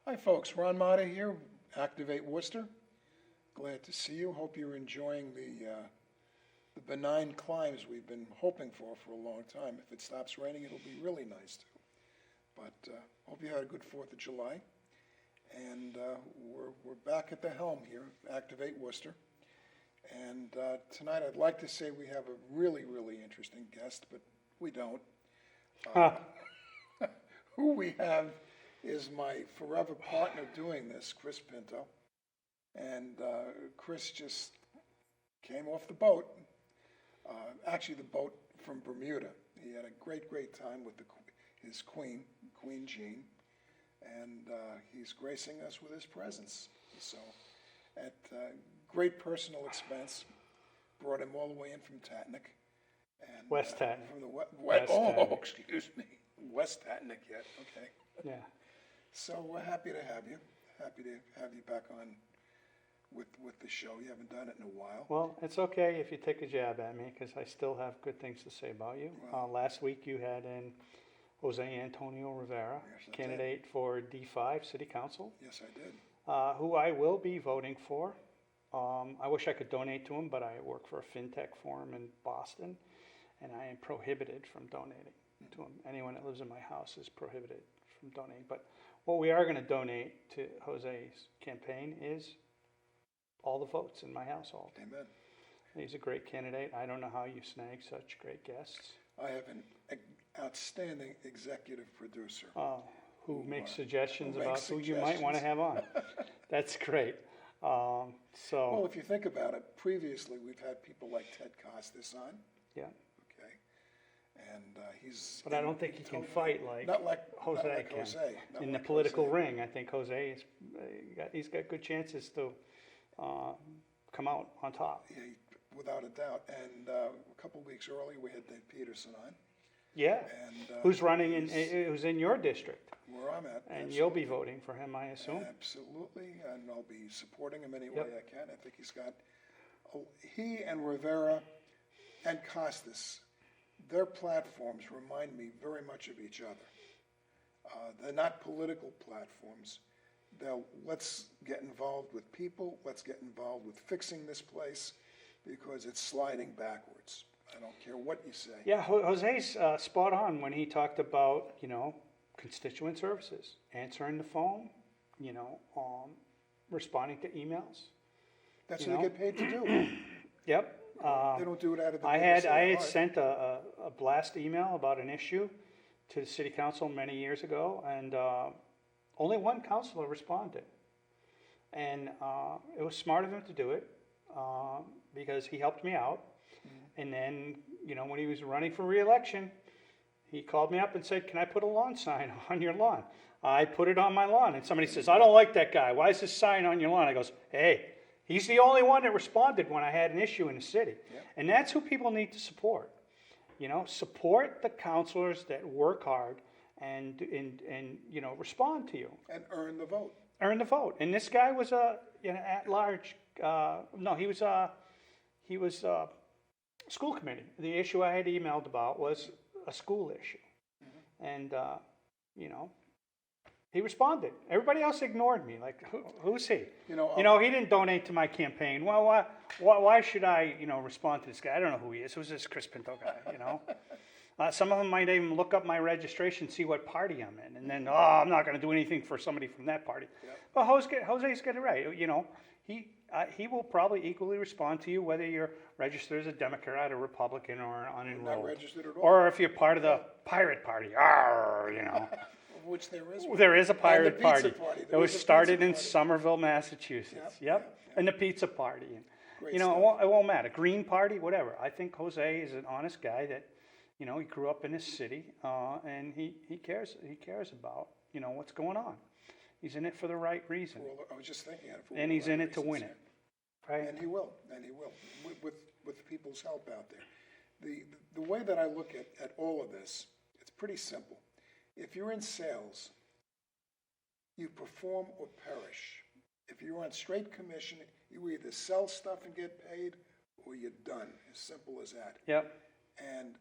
Hi folks, Ron Motta here, Activate Worcester. Glad to see you. Hope you're enjoying the benign climes we've been hoping for a long time. If it stops raining, it'll be really nice too. But hope you had a good 4th of July. And we're back at the helm here, Activate Worcester. And tonight I'd like to say we have a really, really interesting guest, but we don't. Who we have is my forever partner doing this, Chris Pinto. And Chris just came off the boat, actually the boat from Bermuda. He had a great time with his queen, Queen Jean, and he's gracing us with his presence. So at great personal expense, brought him all the way in from Tatnick. And, West Tatnick. From the Tatnick. Excuse me. West Tatnick yet, okay. Yeah. So we're happy to have you. Happy to have you back on with the show. You haven't done it in a while. Well, it's okay if you take a jab at me because I still have good things to say about you. Well, last week you had in Jose Antonio Rivera, Yes, I candidate for D5 City Council, Yes, I did. who I will be voting for. I wish I could donate to him, but I work for a fintech firm in Boston, and I am prohibited from donating to him. Anyone that lives in my house is prohibited from donating. But what we are going to donate to Jose's campaign is all the votes in my household. Amen. He's a great candidate. I don't know how you snag such great guests. I have an outstanding executive producer. Who makes Who suggestions makes about who you might want to have on. That's great. Well, if you think about it, previously we've had people like Ted Costas on. Yeah. Okay. And he's. But I don't think he can fight like Not like Jose not like can. Jose. Not In the like political Jose. ring, I think Jose is, he's got good chances to come out on top. Yeah, without a doubt. And a couple weeks earlier, we had Dave Peterson on. Yeah. And Who's running who's in your district? where I'm at. And you'll be voting for him, I assume. Absolutely, and I'll be supporting him any way Yep. I can. I think he's got, he and Rivera and Costas, their platforms remind me very much of each other. They're not political platforms. Let's get involved with people, let's get involved with fixing this place because it's sliding backwards. I don't care what you say. Yeah, Jose's spot on when he talked about, constituent services, answering the phone, responding to emails. That's what they get paid to do. Yep. They don't do it out of the I goodness of had their heart. sent a blast email about an issue to the city council many years ago, and only one councilor responded. And it was smart of him to do it because he helped me out. And then, when he was running for re-election, he called me up and said, "Can I put a lawn sign on your lawn?" I put it on my lawn, and somebody says, "I don't like that guy. Why is this sign on your lawn?" I goes, "Hey, he's the only one that responded when I had an issue in the city." Yep. And that's who people need to support. Support the councilors that work hard and respond to you. And earn the vote. Earn the vote. And this guy was a at large. He was school committee. The issue I had emailed about was a school issue, and he responded. Everybody else ignored me. Like, who's he? He didn't donate to my campaign. Well, why should I respond to this guy? I don't know who he is. Who's this Chris Pinto guy? Some of them might even look up my registration, see what party I'm in, and then I'm not going to do anything for somebody from that party. Yep. But Jose's got it right. He will probably equally respond to you whether you're registered as a Democrat, a Republican, or unenrolled. Not registered at all. Or if you're part of the pirate party. Which there is. There is a pirate And the pizza party. party. It There was is a started pizza in party. Somerville, Massachusetts. Yep. And the pizza party. And, Great it stuff. won't matter. Green party, whatever. I think Jose is an honest guy that, he grew up in his city, and he cares about, what's going on. He's in it for the right reason. Well, I was just thinking of it. And he's in it to win it. Right? And he will, with people's help out there. The way that I look at all of this, it's pretty simple. If you're in sales, you perform or perish. If you're on straight commission, you either sell stuff and get paid, or you're done. As simple as that. Yep. And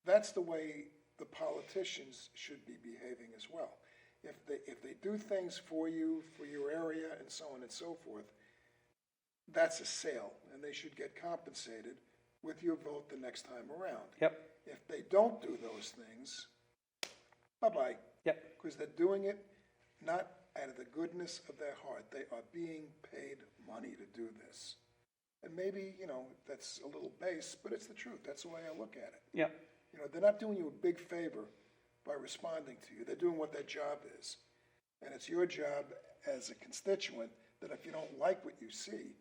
that's the way the politicians should be behaving as well. if they do things for you, for your area, and so on and so forth, that's a sale, and they should get compensated with your vote the next time around. Yep. If they don't do those things, bye-bye. Yep. Because they're doing it not out of the goodness of their heart. They are being paid money to do this. And maybe, that's a little base, but it's the truth. That's the way I look at it. Yep. They're not doing you a big favor by responding to you. They're doing what their job is. And it's your job as a constituent that if you don't like what you see,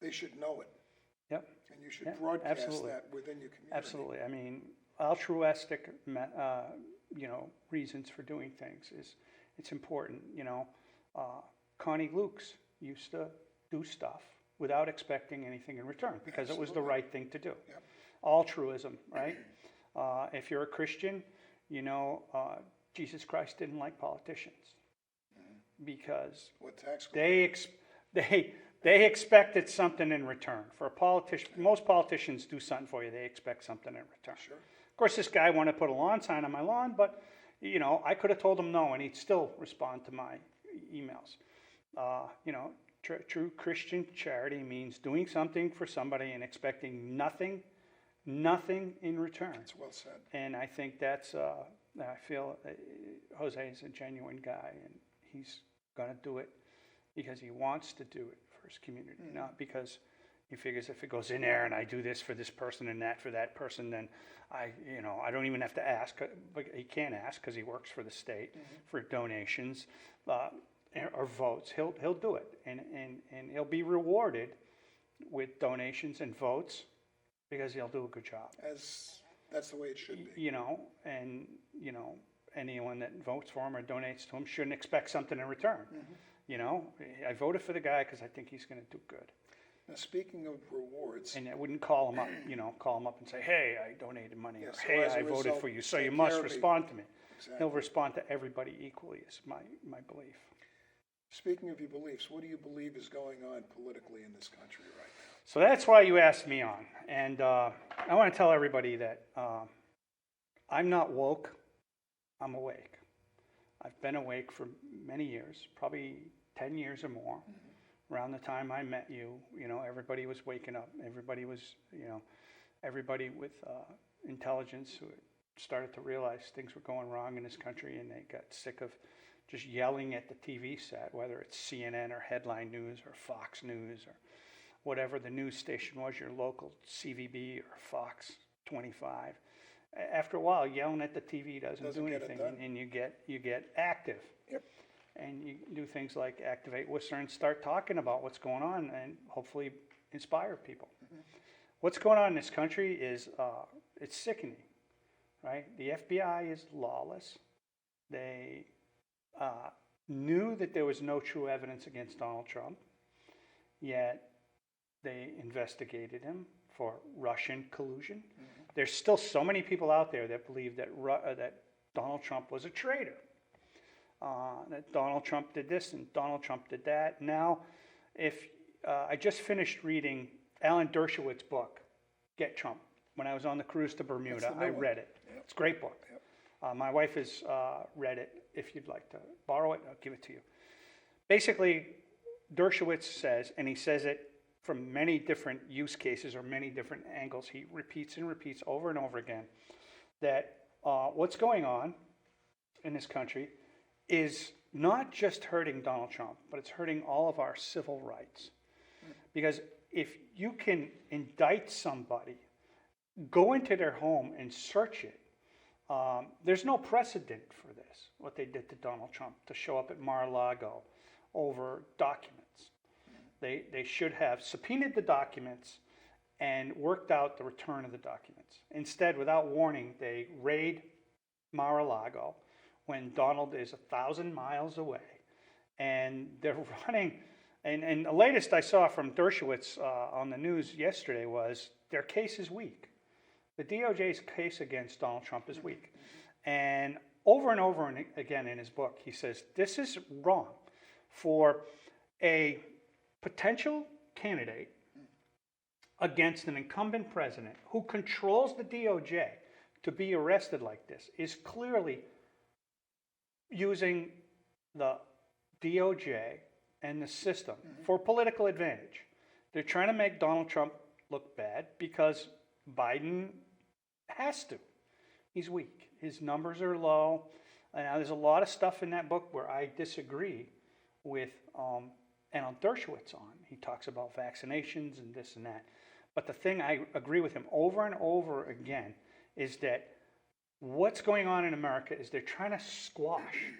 they should know it. Yep. And you should broadcast absolutely. that within your community. Absolutely. I mean, altruistic, reasons for doing things it's important. Connie Lukes used to do stuff without expecting anything in return because it was the right thing to do. Yep. Altruism, right? If you're a Christian, Jesus Christ didn't like politicians because What tax? they expected something in return. For a politician, most politicians do something for you. They expect something in return. Sure. Of course, this guy wanted to put a lawn sign on my lawn, but I could have told him no, and he'd still respond to my emails. True Christian charity means doing something for somebody and expecting nothing in return. That's well said. And I think that's, I feel Jose is a genuine guy, and he's going to do it because he wants to do it for his community, not because he figures if it goes in there and I do this for this person and that for that person, then I don't even have to ask. But he can't ask because he works for the state for donations or votes. He'll do it, and he'll be rewarded with donations and votes because he'll do a good job. That's the way it should be. Anyone that votes for him or donates to him shouldn't expect something in return. I voted for the guy because I think he's going to do good. Now, speaking of rewards, And I wouldn't call him up, call him up and say, hey, I donated money, Yeah, or so hey, as a I voted result, for you, so take you care must of me. respond to me. exactly. He'll respond to everybody equally, is my belief. Speaking of your beliefs, what do you believe is going on politically in this country right now? So that's why you asked me on. And I want to tell everybody that I'm not woke, I'm awake. I've been awake for many years, probably 10 years or more. Around the time I met you, everybody was waking up. Everybody was, everybody with intelligence who had started to realize things were going wrong in this country, and they got sick of just yelling at the TV set, whether it's CNN or Headline News or Fox News or whatever the news station was, your local CVB or Fox 25. After a while, yelling at the TV doesn't do get it anything, done. and you get active. Yep. And you do things like Activate Worcester and start talking about what's going on and hopefully inspire people. What's going on in this country is it's sickening, right? The FBI is lawless. They knew that there was no true evidence against Donald Trump, yet they investigated him for Russian collusion. There's still so many people out there that believe that that Donald Trump was a traitor. That Donald Trump did this and Donald Trump did that. Now, if I just finished reading Alan Dershowitz's book, Get Trump. When I was on the cruise to Bermuda, I read it. Yep. It's a great book. Yep. My wife has read it. If you'd like to borrow it, I'll give it to you. Basically, Dershowitz says, and he says it from many different use cases or many different angles, he repeats and repeats over and over again, that what's going on in this country is not just hurting Donald Trump, but it's hurting all of our civil rights. Because if you can indict somebody, go into their home and search it, there's no precedent for this, what they did to Donald Trump, to show up at Mar-a-Lago over documents. They should have subpoenaed the documents and worked out the return of the documents. Instead, without warning, they raid Mar-a-Lago when Donald is 1,000 miles away. And they're running, and the latest I saw from Dershowitz on the news yesterday was their case is weak. The DOJ's case against Donald Trump is weak. And over again in his book, he says, this is wrong for a potential candidate against an incumbent president who controls the DOJ to be arrested like this is clearly using the DOJ and the system for political advantage. They're trying to make Donald Trump look bad because Biden has to. He's weak. His numbers are low. And there's a lot of stuff in that book where I disagree with Alan Dershowitz on. He talks about vaccinations and this and that. But the thing I agree with him over and over again is that what's going on in America is they're trying to squash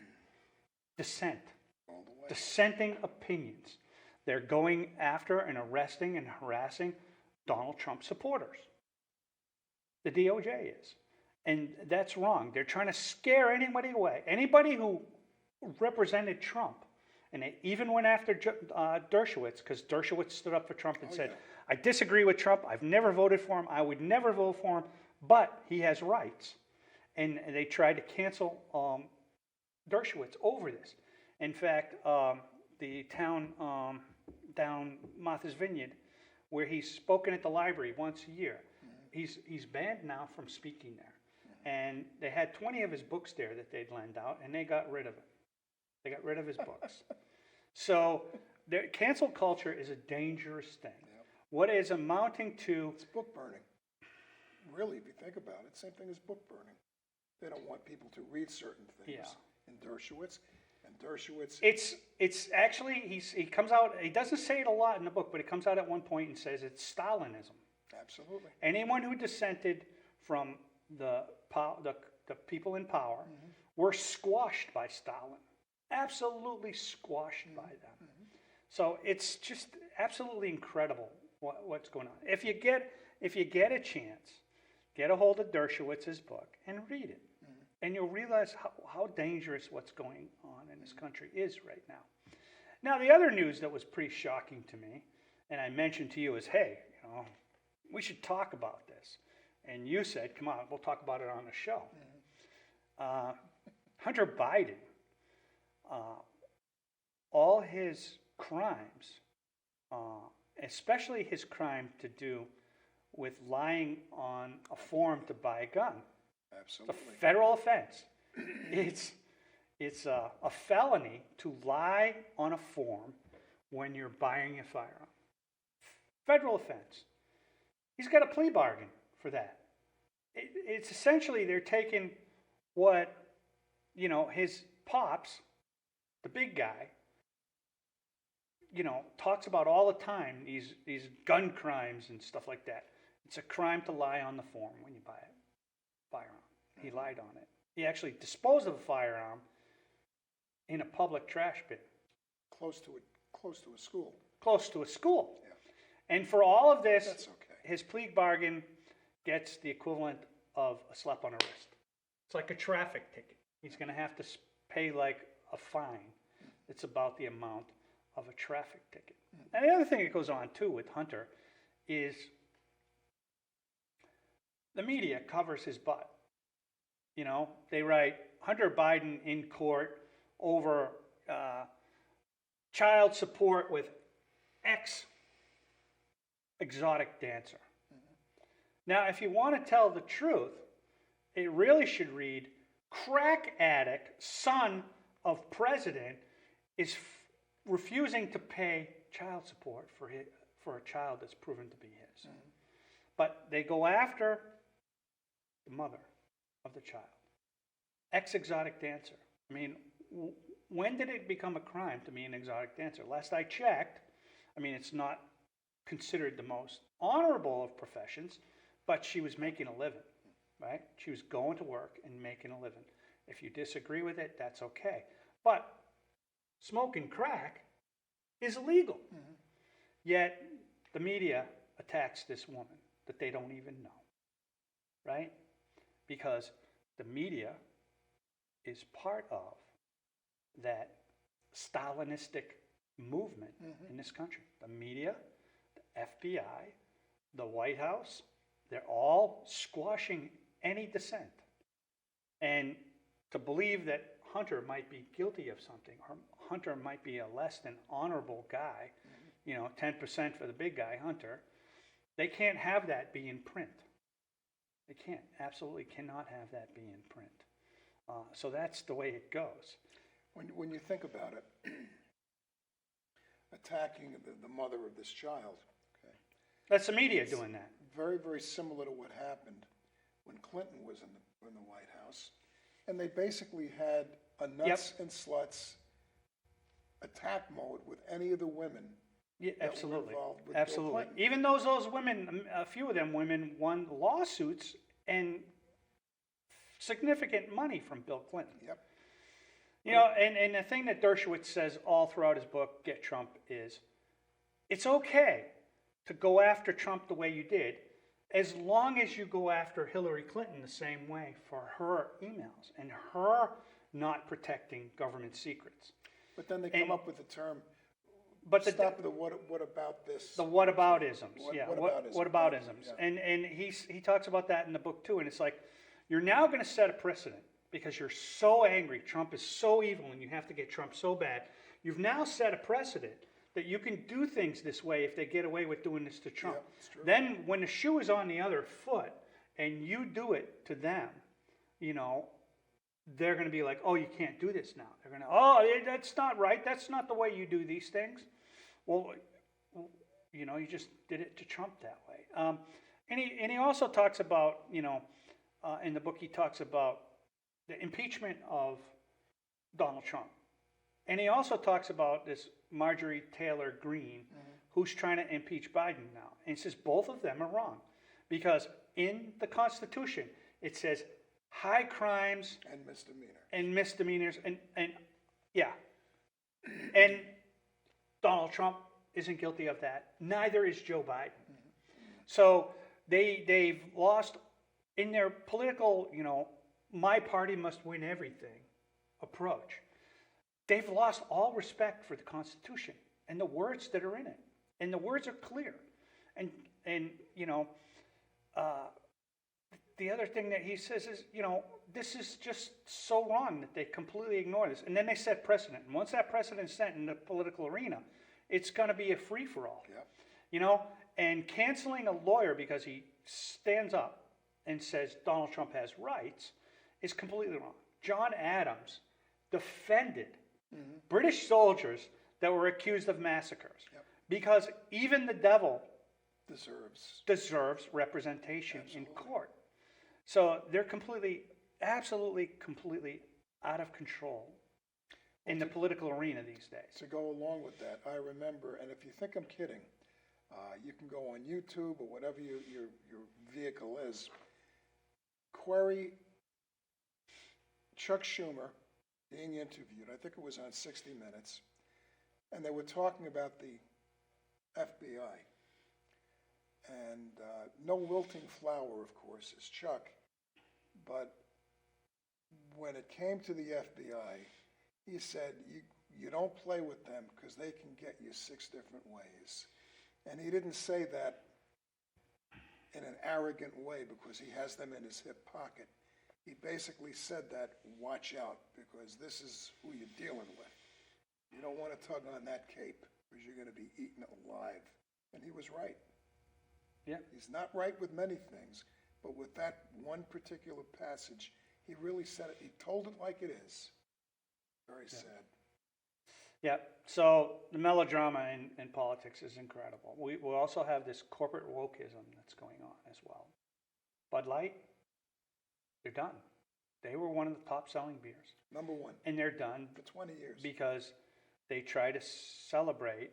dissent, dissenting opinions. They're going after and arresting and harassing Donald Trump supporters. The DOJ is. And that's wrong. They're trying to scare anybody away. Anybody who represented Trump, and they even went after Dershowitz, because Dershowitz stood up for Trump and said, I disagree with Trump. I've never voted for him. I would never vote for him, but he has rights. And they tried to cancel Dershowitz over this. In fact, the town down Martha's Vineyard, where he's spoken at the library once a year, he's banned now from speaking there. And they had 20 of his books there that they'd lend out, and they got rid of it. They got rid of his books. So cancel culture is a dangerous thing. Yep. What is amounting to... It's book burning. Really, if you think about it, same thing as book burning. They don't want people to read certain things. Yeah. In Dershowitz. And Dershowitz... It's actually, he comes out, he doesn't say it a lot in the book, but he comes out at one point and says it's Stalinism. Absolutely. Anyone who dissented from the people in power were squashed by Stalin. Absolutely squashed by them. So it's just absolutely incredible what's going on. If you get a chance, get a hold of Dershowitz's book and read it. And you'll realize how dangerous what's going on in this country is right now. Now, the other news that was pretty shocking to me, and I mentioned to you, is, hey, we should talk about this. And you said, come on, we'll talk about it on the show. Hunter Biden, all his crimes, especially his crime to do with lying on a form to buy a gun. Absolutely. It's a federal offense. It's a felony to lie on a form when you're buying a firearm. Federal offense. He's got a plea bargain for that. It's essentially they're taking what, his pops, the big guy, talks about all the time, these gun crimes and stuff like that. It's a crime to lie on the form when you buy a firearm. He lied on it. He actually disposed of a firearm in a public trash bin. Close to a school. Close to a school. Yeah. And for all of this, that's okay. His plea bargain gets the equivalent of a slap on the wrist. It's like a traffic ticket. He's going to have to pay like a fine. It's about the amount of a traffic ticket. And the other thing that goes on too with Hunter is the media covers his butt. They write Hunter Biden in court over child support with ex-exotic dancer. Now, if you want to tell the truth, it really should read, crack addict, son of president, is refusing to pay child support for a child that's proven to be his. But they go after the mother of the child. Ex-exotic dancer. I mean, when did it become a crime to be an exotic dancer? Last I checked, it's not considered the most honorable of professions, but she was making a living, right? She was going to work and making a living. If you disagree with it, that's okay. But smoking crack is illegal. Yet the media attacks this woman that they don't even know, right? Because the media is part of that Stalinistic movement in this country. The media, the FBI, the White House, they're all squashing any dissent. And to believe that Hunter might be guilty of something, or Hunter might be a less than honorable guy, 10% for the big guy, Hunter, they can't have that be in print. They absolutely cannot have that be in print. So that's the way it goes. when you think about it, attacking the mother of this child, okay, That's the media doing that. very, very similar to what happened when Clinton was in the White House. And they basically had a nuts and sluts attack mode with any of the women Yeah, that were absolutely. involved with Bill Absolutely. Clinton. Even those women, a few of them women won lawsuits and significant money from Bill Clinton. Yep. You know, and the thing that Dershowitz says all throughout his book, Get Trump, is it's okay to go after Trump the way you did, as long as you go after Hillary Clinton the same way for her emails and her not protecting government secrets. But then they come up with the term, But stop the what about this? the whataboutisms, Whataboutism. whataboutisms, Yeah. and he talks about that in the book too. And it's like, you're now going to set a precedent because you're so angry. Trump is so evil, and you have to get Trump so bad. You've now set a precedent that you can do things this way if they get away with doing this to Trump. Yeah, it's true. Then when the shoe is on the other foot and you do it to them, you know, they're going to be like, oh, you can't do this now. They're going to, oh, that's not right. That's not the way you do these things. Well, you know, you just did it to Trump that way. And he also talks about, you know, in the book, he talks about the impeachment of Donald Trump. And he also talks about this Marjorie Taylor Greene, who's trying to impeach Biden now. And he says both of them are wrong. Because in the Constitution, it says high crimes And misdemeanor. and yeah. And Donald Trump isn't guilty of that. Neither is Joe Biden. So they've lost in their political, you know, my party must win everything approach. They've lost all respect for the Constitution and the words that are in it. And the words are clear. And you know, the other thing that he says is, you know, this is just so wrong that they completely ignore this. And then they set precedent. And once that precedent is set in the political arena, it's going to be a free-for-all. Yep. You know, and canceling a lawyer because he stands up and says Donald Trump has rights is completely wrong. John Adams defended British soldiers that were accused of massacres because even the devil deserves representation in court. So they're absolutely out of control in the political arena these days. To go along with that, I remember, and if you think I'm kidding, you can go on YouTube or whatever your vehicle is, query Chuck Schumer being interviewed. I think it was on 60 Minutes, and they were talking about the FBI. And no wilting flower, of course, is Chuck, but when it came to the FBI, he said, you don't play with them because they can get you 6 different ways. And he didn't say that in an arrogant way because he has them in his hip pocket. He basically said that, watch out, because this is who you're dealing with. You don't want to tug on that cape because you're going to be eaten alive. And he was right. Yeah. He's not right with many things, but with that one particular passage, he really said it. He told it like it is. Very sad. Yeah, so the melodrama in politics is incredible. We also have this corporate wokeism that's going on as well. Bud Light, they're done. They were one of the top selling beers. Number one. And they're done For 20 years. because they try to celebrate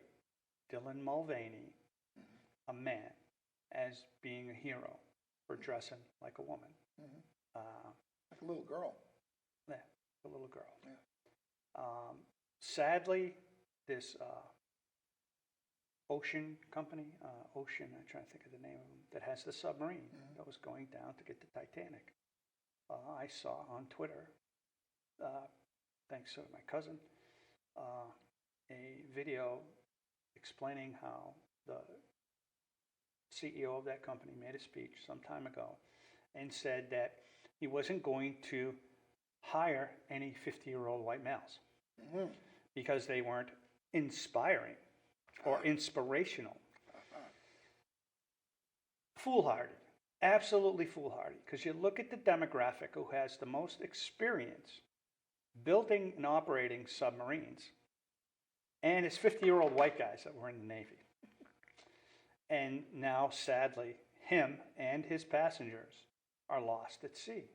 Dylan Mulvaney, a man, as being a hero for dressing like a woman. Like a little girl. Yeah, a little girl. Yeah. Sadly, this ocean company, I'm trying to think of the name of them, that has the submarine that was going down to get the Titanic. I saw on Twitter, thanks to my cousin, a video explaining how the CEO of that company made a speech some time ago and said that he wasn't going to hire any 50-year-old white males because they weren't inspiring or inspirational. Foolhardy, absolutely foolhardy, because you look at the demographic who has the most experience building and operating submarines. And it's 50-year-old white guys that were in the Navy. And now, sadly, him and his passengers are lost at sea.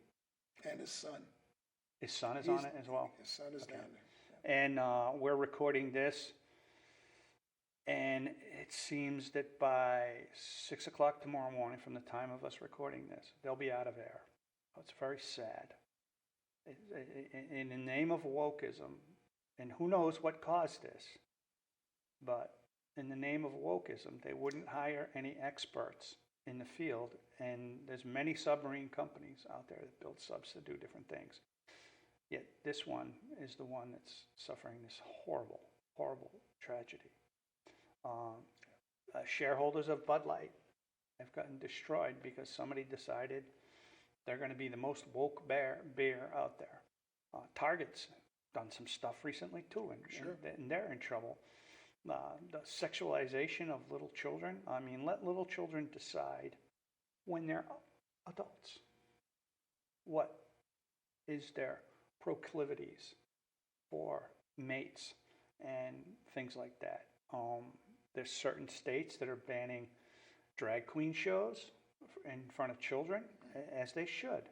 And his son. His son is on it as well. His son is down there. And we're recording this, and it seems that by 6 o'clock tomorrow morning, from the time of us recording this, they'll be out of air. It's very sad. In the name of wokeism, and who knows what caused this, but in the name of wokeism, they wouldn't hire any experts in the field, and there's many submarine companies out there that build subs to do different things. Yet this one is the one that's suffering this horrible, horrible tragedy. Shareholders of Bud Light have gotten destroyed because somebody decided they're going to be the most woke beer out there. Target's done some stuff recently too, and they're in trouble. The sexualization of little children. I mean, let little children decide when they're adults what is their proclivities for mates and things like that. There's certain states that are banning drag queen shows in front of children, as they should.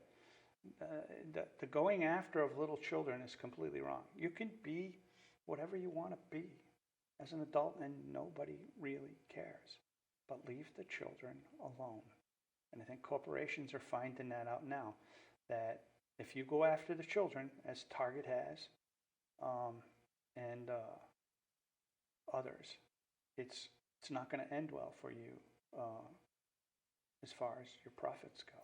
The going after of little children is completely wrong. You can be whatever you want to be as an adult, and nobody really cares. But leave the children alone. And I think corporations are finding that out now, that if you go after the children, as Target has, and others, it's not going to end well for you as far as your profits go.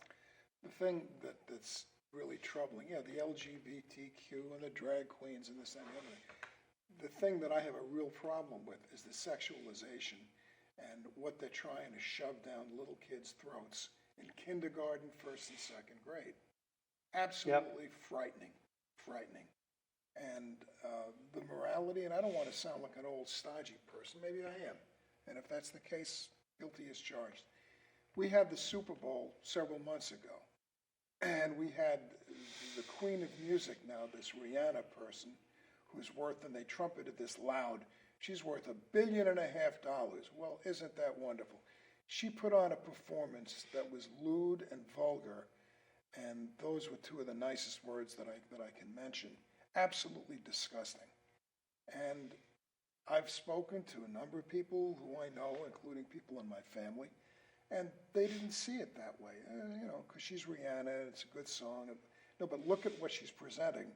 The thing that's really troubling, the LGBTQ and the drag queens and this and the other. The thing that I have a real problem with is the sexualization and what they're trying to shove down little kids' throats in kindergarten, first and second grade. Absolutely frightening. And the morality, and I don't want to sound like an old stodgy person, maybe I am. And if that's the case, guilty as charged. We had the Super Bowl several months ago, and we had the queen of music now, this Rihanna person, who's worth, and they trumpeted this loud, she's worth $1.5 billion. Well, isn't that wonderful? She put on a performance that was lewd and vulgar, and those were two of the nicest words that I can mention. Absolutely disgusting. And I've spoken to a number of people who I know, including people in my family, and they didn't see it that way, because she's Rihanna, it's a good song. No, but look at what she's presenting.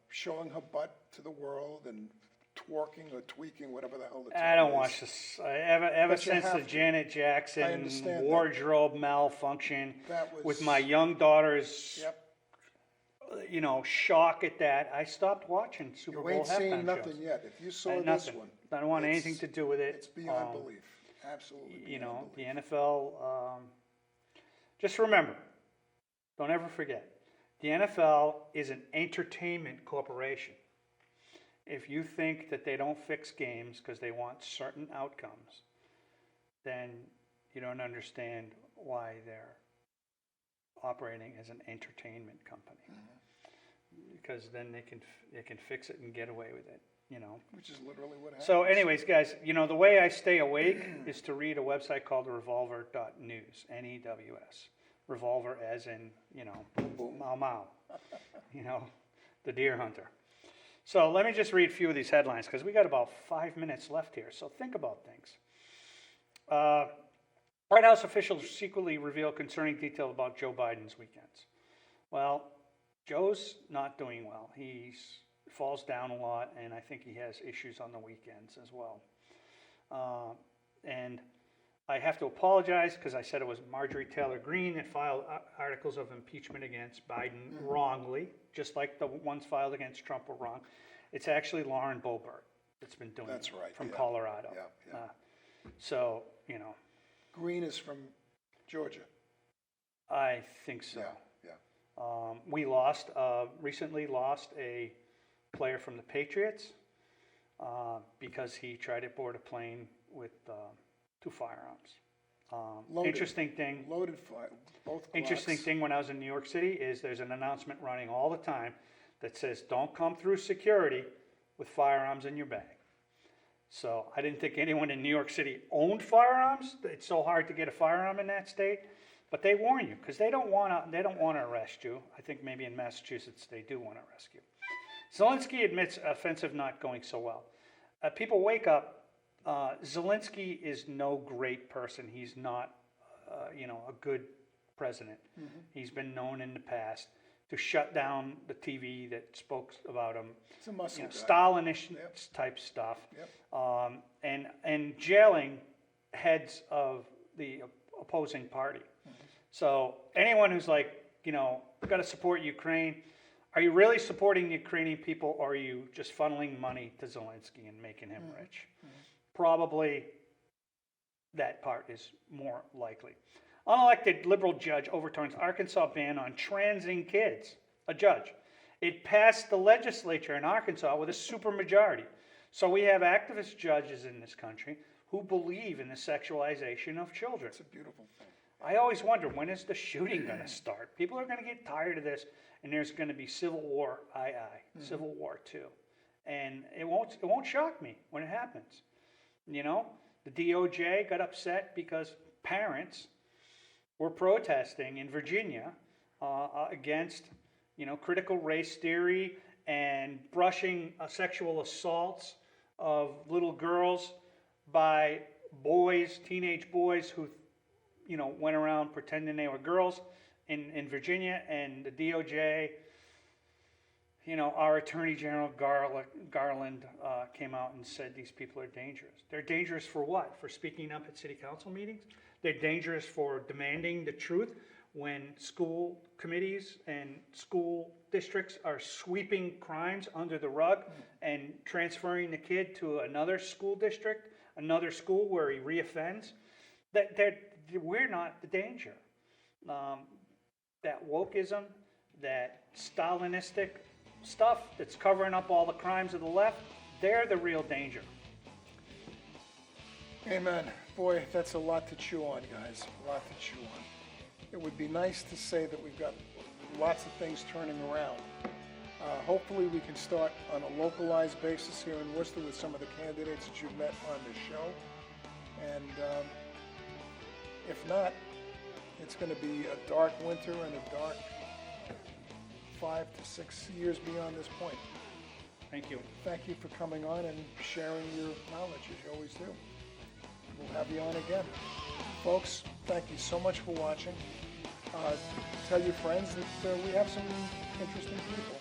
Showing her butt to the world and twerking or tweaking, whatever the hell the term I don't is. watch this. Ever since the Janet Jackson wardrobe malfunction with my young daughter's, shock at that, I stopped watching Super Bowl halftime shows. You ain't seen nothing yet. If you saw this one, I don't want anything to do with it. It's beyond belief. Absolutely beyond belief. The NFL, just remember, don't ever forget, the NFL is an entertainment corporation. If you think that they don't fix games because they want certain outcomes, then you don't understand why they're operating as an entertainment company. Because then they can fix it and get away with it, Which is literally what happens. So anyways, guys, the way I stay awake is to read a website called revolver.news, N-E-W-S. Revolver as in, Mau Mau, the deer hunter. So let me just read a few of these headlines because we got about 5 minutes left here. So think about things. White House officials secretly reveal concerning detail about Joe Biden's weekends. Well, Joe's not doing well. He falls down a lot, and I think he has issues on the weekends as well. And I have to apologize because I said it was Marjorie Taylor Greene that filed articles of impeachment against Biden wrongly, just like the ones filed against Trump were wrong. It's actually Lauren Boebert that's been doing it from Colorado. So, Greene is from Georgia. I think so. We recently lost a player from the Patriots because he tried to board a plane with 2 firearms. Loaded. Interesting thing. Loaded fire. Both Glocks. Interesting thing when I was in New York City is there's an announcement running all the time that says, don't come through security with firearms in your bag. So I didn't think anyone in New York City owned firearms. It's so hard to get a firearm in that state. But they warn you because they don't want to arrest you. I think maybe in Massachusetts they do want to arrest you. Zelensky admits offensive not going so well. People wake up. Zelensky is no great person. He's not, a good president. Mm-hmm. He's been known in the past to shut down the TV that spoke about him. It's a muscle guy. Stalinist type stuff. Yep. And jailing heads of the opposing party. Mm-hmm. So anyone who's like, got to support Ukraine, are you really supporting the Ukrainian people, or are you just funneling money to Zelensky and making him rich? Mm-hmm. Probably that part is more likely. Unelected liberal judge overturns Arkansas ban on transing kids. A judge. It passed the legislature in Arkansas with a supermajority. So we have activist judges in this country who believe in the sexualization of children. It's a beautiful thing. I always wonder, when is the shooting going to start? People are going to get tired of this, and there's going to be civil war, Civil War II. And it won't shock me when it happens. The DOJ got upset because parents were protesting in Virginia against, critical race theory and brushing sexual assaults of little girls by boys, teenage boys who, went around pretending they were girls in Virginia. And the DOJ, our Attorney General Garland came out and said these people are dangerous. They're dangerous for what? For speaking up at city council meetings? They're dangerous for demanding the truth when school committees and school districts are sweeping crimes under the rug and transferring the kid to another school district, another school where he reoffends. We're not the danger. That wokeism, that Stalinistic stuff that's covering up all the crimes of the left, they're the real danger. Amen. Boy, that's a lot to chew on, guys. A lot to chew on. It would be nice to say that we've got lots of things turning around. Hopefully we can start on a localized basis here in Worcester with some of the candidates that you've met on this show. And if not, it's going to be a dark winter and a dark 5 to 6 years beyond this point. Thank you. Thank you for coming on and sharing your knowledge, as you always do. We'll have you on again. Folks, thank you so much for watching. Tell your friends that we have some interesting people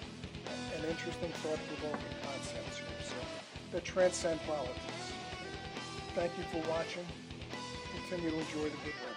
and interesting thought-provoking concepts here, so that transcend politics. Thank you for watching. Continue to enjoy the good work.